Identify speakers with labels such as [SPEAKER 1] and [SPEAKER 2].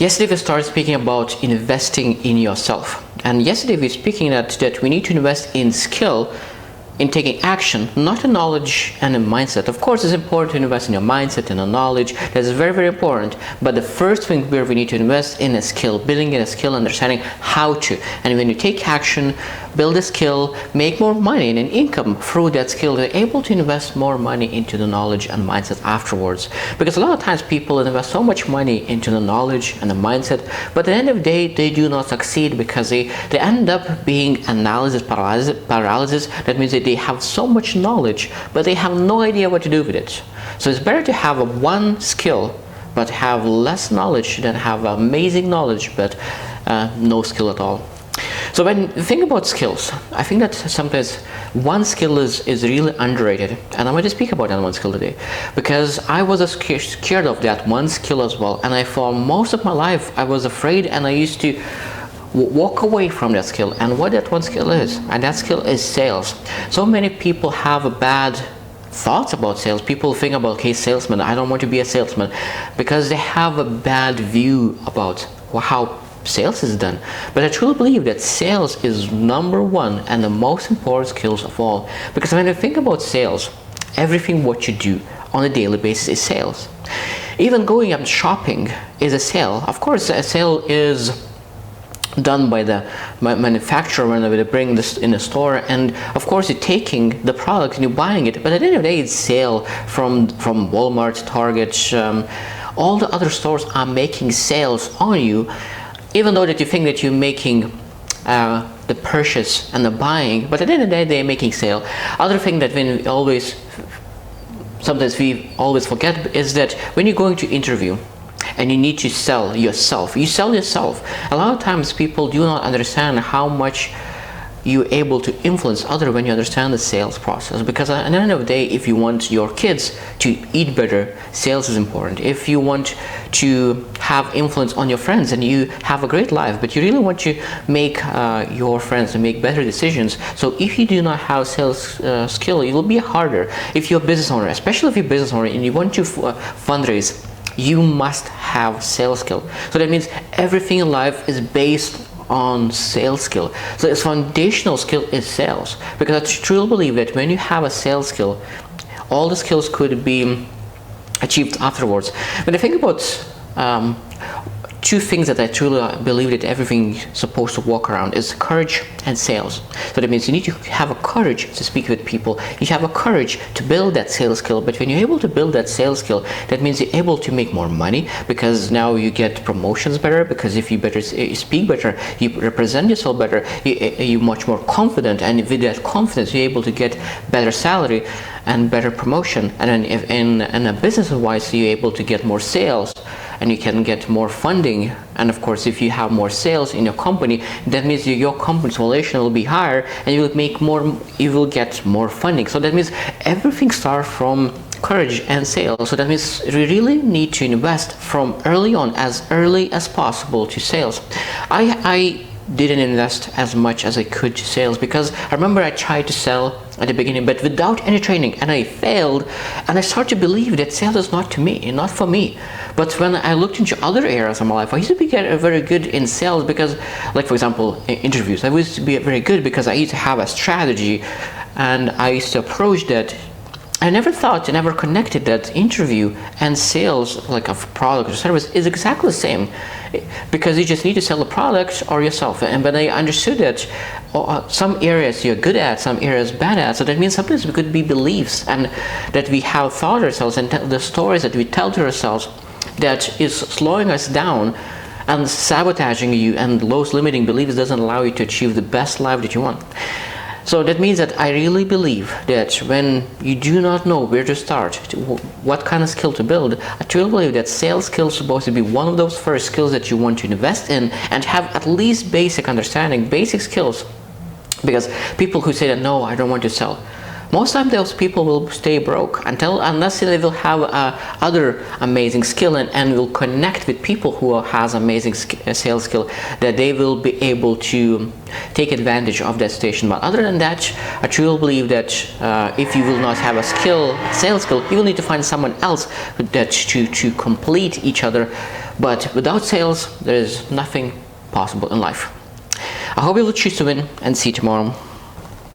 [SPEAKER 1] Yesterday we started speaking about investing in yourself, and yesterday we were speaking that we need to invest in skill, in taking action, not in knowledge and in mindset. Of course, it's important to invest in your mindset and in knowledge. That is very, very important. But the first thing where we need to invest in a skill, building in a skill, understanding how to. And when you take action, build a skill, make more money and an income through that skill, they're able to invest more money into the knowledge and mindset afterwards. Because a lot of times people invest so much money into the knowledge and the mindset, but at the end of the day, they do not succeed because they end up being analysis paralysis. That means that they have so much knowledge, but they have no idea what to do with it. So it's better to have one skill, but have less knowledge than have amazing knowledge, but no skill at all. So when you think about skills, I think that sometimes one skill is really underrated, and I'm going to speak about that one skill today because I was scared of that one skill as well, and for most of my life I was afraid, and I used to walk away from that skill. And what that one skill is, and that skill is sales. So many people have bad thoughts about sales. People think about, okay, salesman, I don't want to be a salesman, because they have a bad view about how sales is done. But I truly believe that sales is number one and the most important skills of all, because when you think about sales, everything what you do on a daily basis is sales. Even going and shopping is a sale. Of course, a sale is done by the manufacturer when they bring this in a store, and of course you're taking the product and you're buying it, but at the end of the day it's sale from Walmart, Target, all the other stores are making sales on you, even though that you think that you're making the purchase and the buying, but at the end of the day they're making sale. Other thing that sometimes we always forget is that when you're going to interview and you need to sell yourself. You sell yourself. A lot of times people do not understand how much you're able to influence others when you understand the sales process. Because at the end of the day, if you want your kids to eat better, sales is important. If you want to have influence on your friends and you have a great life, but you really want to make your friends to make better decisions. So if you do not have sales skill, it will be harder. If you're a business owner, especially if you're a business owner and you want to fundraise, you must have sales skill. So that means everything in life is based on sales skill. So its foundational skill is sales, because I truly believe that when you have a sales skill, all the skills could be achieved afterwards. When I think about two things that I truly believe that everything is supposed to walk around is courage and sales. So that means you need to have a courage to speak with people. You have a courage to build that sales skill. But when you're able to build that sales skill, that means you're able to make more money, because now you get promotions better, because if you speak better, you represent yourself better, you're much more confident, and with that confidence you're able to get better salary and better promotion. And then if in a business wise, you're able to get more sales and you can get more funding. And of course, if you have more sales in your company, that means your company's valuation will be higher, and you will get more funding. So that means everything starts from courage and sales. So that means we really need to invest from early on, as early as possible, to sales. I didn't invest as much as I could to sales, because I remember I tried to sell at the beginning, but without any training, and I failed, and I started to believe that sales is not for me. But when I looked into other areas of my life, I used to be very good in sales, because, like for example, interviews, I used to be very good because I used to have a strategy, and I used to approach that. I never connected that interview and sales, like of product or service, is exactly the same, because you just need to sell a product or yourself. And when I understood that some areas you're good at, some areas bad at, so that means sometimes it could be beliefs, and that we have thought ourselves, and the stories that we tell to ourselves that is slowing us down and sabotaging you, and those limiting beliefs doesn't allow you to achieve the best life that you want. So that means that I really believe that when you do not know where to start, what kind of skill to build, I truly believe that sales skills is supposed to be one of those first skills that you want to invest in and have at least basic understanding, basic skills. Because people who say that, no, I don't want to sell, most of the time those people will stay broke unless they will have other amazing skill and will connect with people who has amazing sales skill, that they will be able to take advantage of that station. But other than that, I truly believe that if you will not have a sales skill, you will need to find someone else that to complete each other But without sales, there is nothing possible in life. I hope you will choose to win, and see you tomorrow.